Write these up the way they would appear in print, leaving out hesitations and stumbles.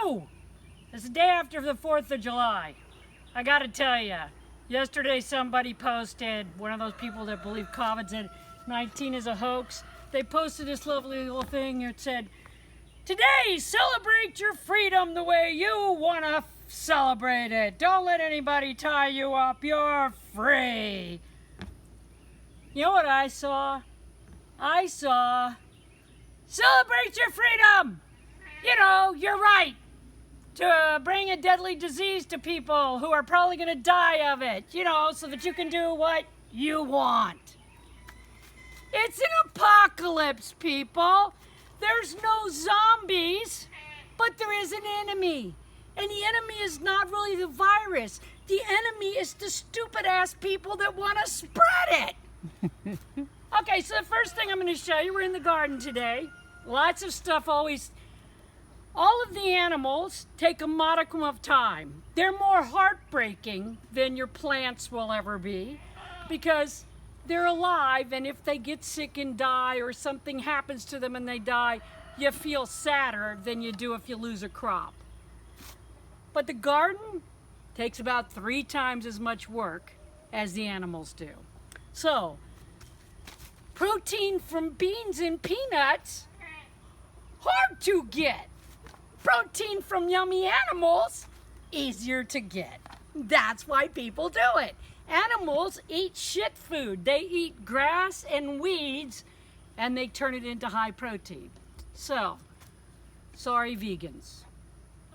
Woo! It's the day after the 4th of July. I gotta tell you, yesterday somebody posted, one of those people that believe COVID-19 is a hoax, they posted this lovely little thing that said, "Today, celebrate your freedom the way you want to celebrate it. Don't let anybody tie you up. You're free." You know what I saw? I saw, "Celebrate your freedom. You know, you're right to bring a deadly disease to people who are probably going to die of it, you know, so that you can do what you want." It's an apocalypse, people. There's no zombies, but there is an enemy. And the enemy is not really the virus. The enemy is the stupid-ass people that want to spread it. Okay, so the first thing I'm going to show you, we're in the garden today. Lots of stuff always. All of the animals take a modicum of time. They're more heartbreaking than your plants will ever be because they're alive, and if they get sick and die or something happens to them and they die, you feel sadder than you do if you lose a crop. But the garden takes about 3 times as much work as the animals do. So, protein from beans and peanuts, hard to get. Protein from yummy animals, easier to get. That's why people do it. Animals eat shit food. They eat grass and weeds, and they turn it into high protein. So, sorry vegans.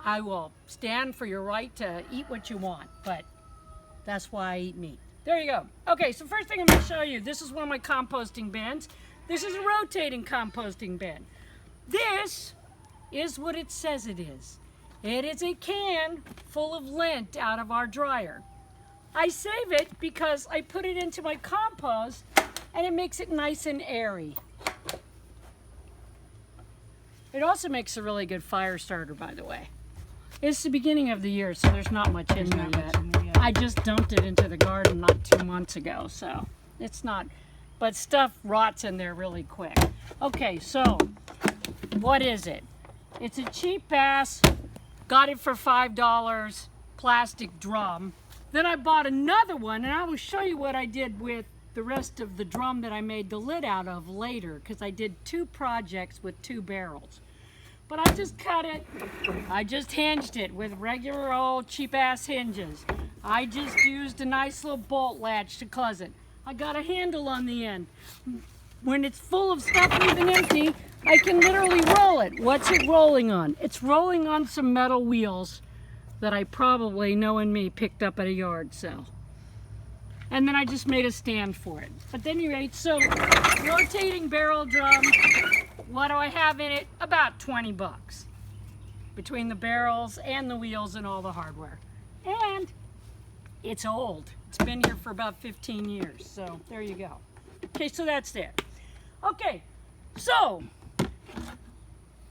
I will stand for your right to eat what you want, but that's why I eat meat. There you go. Okay, so first thing I'm going to show you, this is one of my composting bins. This is a rotating composting bin. This is what it says it is. It is a can full of lint out of our dryer. I save it because I put it into my compost and it makes it nice and airy. It also makes a really good fire starter, by the way. It's the beginning of the year, so there's not much in there yet. I just dumped it into the garden not 2 months ago, so it's not, but stuff rots in there really quick. Okay, so what is it? It's a cheap ass, got it for $5, plastic drum. Then I bought another one, and I will show you what I did with the rest of the drum that I made the lid out of later, because I did 2 projects with 2 barrels. But I just cut it, I just hinged it with regular old cheap ass hinges. I just used a nice little bolt latch to close it. I got a handle on the end. When it's full of stuff, even empty, I can literally roll it. What's it rolling on? It's rolling on some metal wheels that I probably, knowing me, picked up at a yard sale. And then I just made a stand for it. But then you rate, so rotating barrel drum, what do I have in it? About 20 bucks between the barrels and the wheels and all the hardware. And it's old. It's been here for about 15 years, so there you go. Okay, so that's there. Okay, so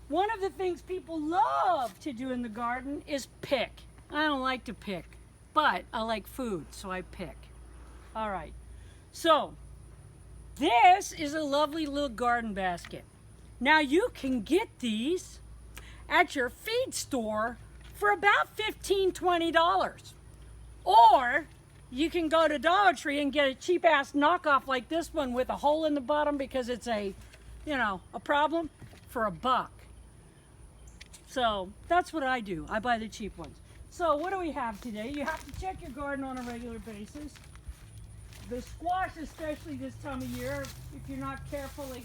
one of the things people love to do in the garden is pick. I don't like to pick, but I like food, so I pick. All right, so this is a lovely little garden basket. Now you can get these at your feed store for about $15, $20. Or you can go to Dollar Tree and get a cheap ass knockoff like this one with a hole in the bottom because it's a, you know, a problem, for $1. So that's what I do. I buy the cheap ones. So what do we have today? You have to check your garden on a regular basis. The squash, especially this time of year, if you're not careful, it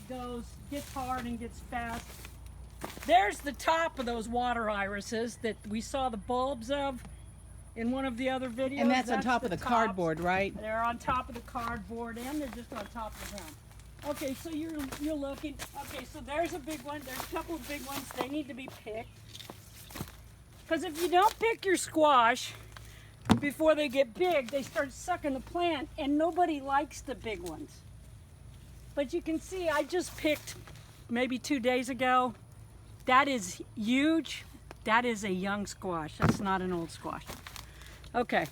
gets hard and gets fast. There's the top of those water irises that we saw the bulbs of in one of the other videos. And that's on top of the cardboard, right? They're on top of the cardboard, and they're just on top of the ground. Okay, so you're looking. Okay, so there's a big one. There's a couple of big ones. They need to be picked. Because if you don't pick your squash before they get big, they start sucking the plant, and nobody likes the big ones. But you can see I just picked maybe 2 days ago. That is huge. That is a young squash. That's not an old squash. Okay.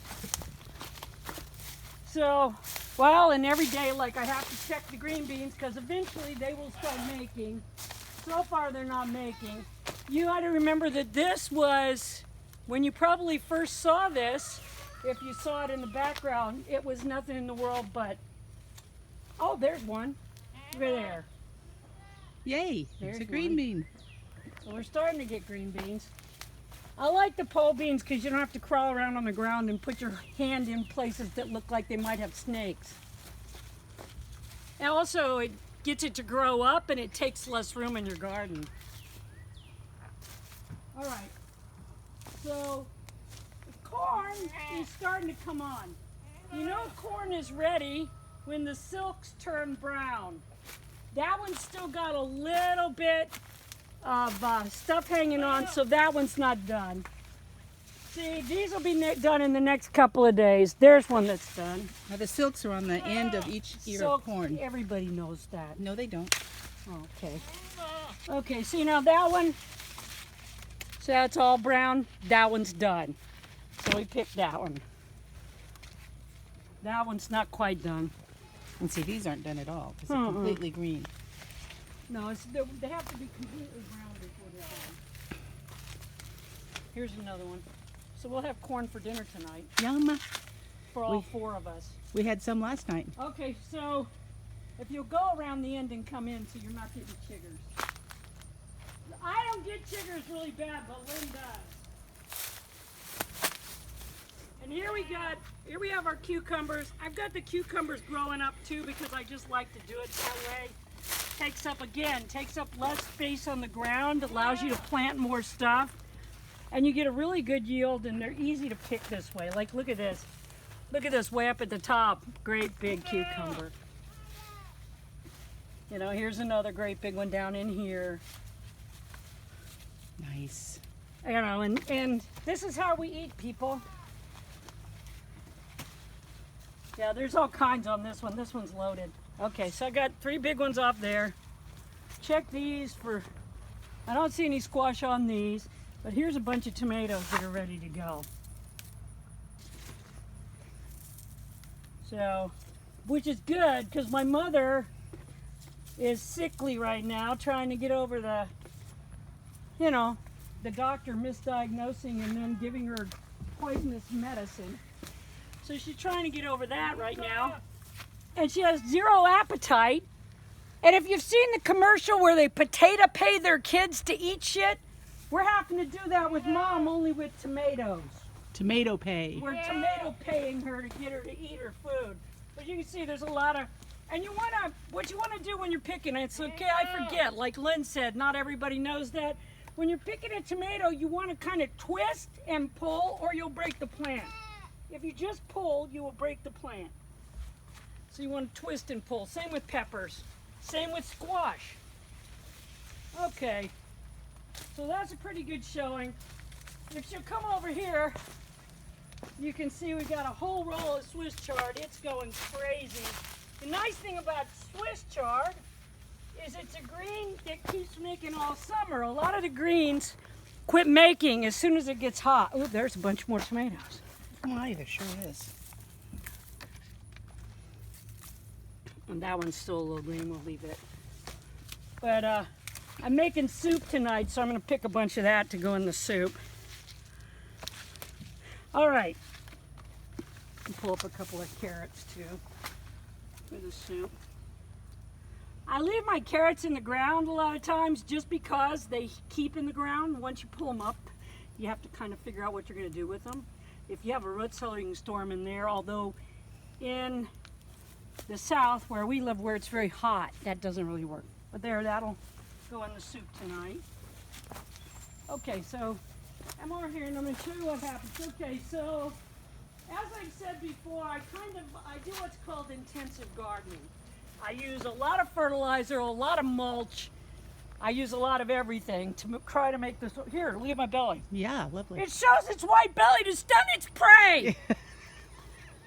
So, well, and every day, like, I have to check the green beans because eventually they will start making. So far, they're not making. you got to remember that this was, when you probably first saw this, if you saw it in the background, it was nothing in the world but, oh, there's one. Look at there. Yay, There's it's a green one. bean. So we're starting to get green beans. I like the pole beans because you don't have to crawl around on the ground and put your hand in places that look like they might have snakes. And also, it gets it to grow up and it takes less room in your garden. All right, so the corn is starting to come on. You know corn is ready when the silks turn brown. That one's still got a little bit of stuff hanging on, so that one's not done. See, these will be done in the next couple of days. There's one that's done. Now the silks are on the end of each ear So of corn. everybody knows that. No, they don't. Okay. Okay, see now that one, so that's all brown. That one's done. So we picked that one. That one's not quite done. And see, these aren't done at all because they're completely green. No, they have to be completely brown before they're done. Here's another one. So we'll have corn for dinner tonight Yum. for all four of us. We had some last night. Okay, so if you'll go around the end and come in so you're not getting chiggers. I don't get chiggers really bad, but Lynn does. And here we have our cucumbers. I've got the cucumbers growing up too because I just like to do it that way. Takes up less space on the ground, allows you to plant more stuff. And you get a really good yield and they're easy to pick this way. Like look at this. Look at this way up at the top. Great big cucumber. You know, here's another great big one down in here. Nice. You know, and this is how we eat, people. Yeah, there's all kinds on this one. This one's loaded. Okay, so I got 3 big ones off there. Check these for, I don't see any squash on these, but here's a bunch of tomatoes that are ready to go. So, which is good because my mother is sickly right now, trying to get over the, you know, the doctor misdiagnosing and then giving her poisonous medicine. So she's trying to get over that right now. And she has zero appetite. And if you've seen the commercial where they potato pay their kids to eat shit, we're having to do that with Mom, only with tomatoes. Tomato pay. We're tomato paying her to get her to eat her food. But you can see there's a lot of, and what you want to do when you're picking it, it's okay, I forget, like Lynn said, not everybody knows that. When you're picking a tomato, you want to kind of twist and pull or you'll break the plant. If you just pull, you will break the plant. So you want to twist and pull. Same with peppers. Same with squash. Okay, so that's a pretty good showing. If you come over here, you can see we got a whole roll of Swiss chard. It's going crazy. The nice thing about Swiss chard is it's a green that keeps making all summer. A lot of the greens quit making as soon as it gets hot. Oh, there's a bunch more tomatoes. My, there sure is. And that one's still a little green, we'll leave it. But I'm making soup tonight, so I'm gonna pick a bunch of that to go in the soup. All right, I'll pull up a couple of carrots too for the soup. I leave my carrots in the ground a lot of times just because they keep in the ground. Once you pull them up, you have to kind of figure out what you're gonna do with them. If you have a root cellar, you can store them in there, although in the south where we live, where it's very hot, that doesn't really work. But there, that'll go in the soup tonight. Okay, so I'm over here and I'm going to show you what happens. Okay, so as I've said before, I do what's called intensive gardening. I use a lot of fertilizer, a lot of mulch. I use a lot of everything to try to make this. Here, look at my belly. Yeah, lovely. It shows its white belly to stun its prey.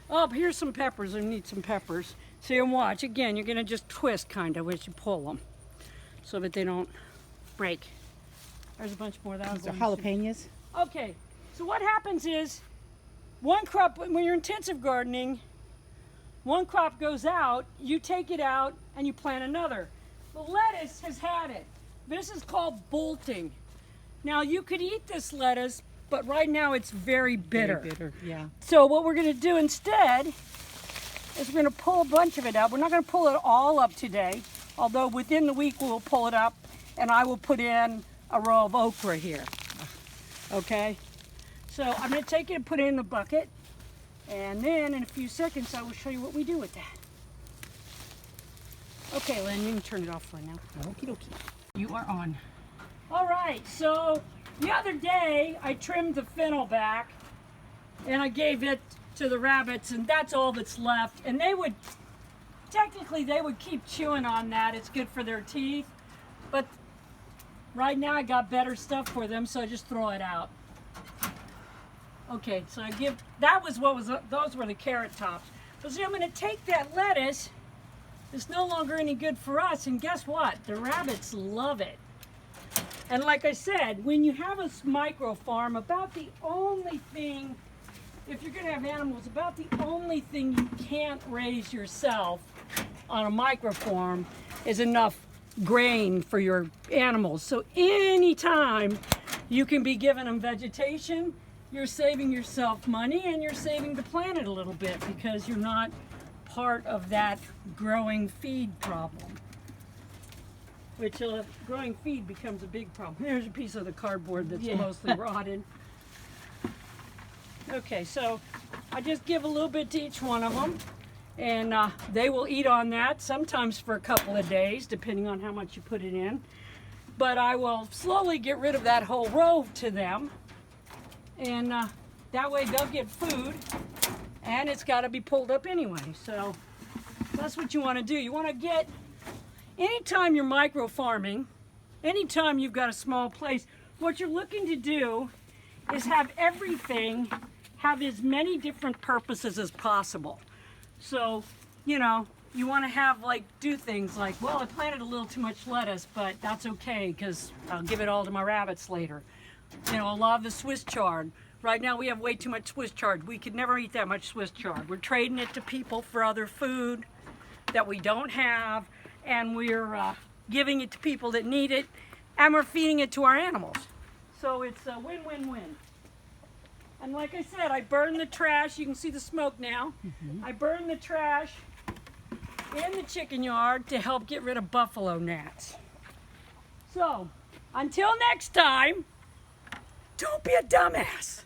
Oh, here's some peppers. I need some peppers. See, and watch. Again, you're going to just twist kind of as you pull them so that they don't break. There's a bunch more. These are jalapenos. Okay, so what happens is one crop, when you're intensive gardening, one crop goes out, you take it out, and you plant another. The lettuce has had it. This is called bolting. Now you could eat this lettuce, but right now it's very bitter. Very bitter, yeah. So what we're going to do instead is we're going to pull a bunch of it up. We're not going to pull it all up today, although within the week we'll pull it up, and I will put in a row of okra here. Okay? So I'm going to take it and put it in the bucket, and then in a few seconds I will show you what we do with that. Okay, Lynn, you can turn it off for now. Okie dokie. You are on. All right, so the other day I trimmed the fennel back and I gave it to the rabbits, and that's all that's left. And they would, technically they would keep chewing on that. It's good for their teeth. But right now I got better stuff for them, so I just throw it out. Okay, so those were the carrot tops. So see, I'm gonna take that lettuce. It's no longer any good for us, and guess what? The rabbits love it. And like I said, when you have a micro farm, about the only thing, if you're going to have animals, about the only thing you can't raise yourself on a micro farm is enough grain for your animals. So anytime you can be giving them vegetation, you're saving yourself money and you're saving the planet a little bit, because you're not part of that growing feed problem. Which growing feed becomes a big problem. Here's a piece of the cardboard that's mostly rotted. Okay, so I just give a little bit to each one of them, and they will eat on that, sometimes for a couple of days, depending on how much you put it in. But I will slowly get rid of that whole row to them, and that way they'll get food, and it's got to be pulled up anyway. So that's what you want to do. You want to get, anytime you're micro farming, anytime you've got a small place, what you're looking to do is have everything have as many different purposes as possible. So, you know, you want to have, do things like, well, I planted a little too much lettuce, but that's okay because I'll give it all to my rabbits later. You know, a lot of the Swiss chard. Right now we have way too much Swiss chard. We could never eat that much Swiss chard. We're trading it to people for other food that we don't have, and we're giving it to people that need it, and we're feeding it to our animals. So it's a win-win-win. And like I said, I burn the trash. You can see the smoke now. I burn the trash in the chicken yard to help get rid of buffalo gnats. So, until next time, don't be a dumbass.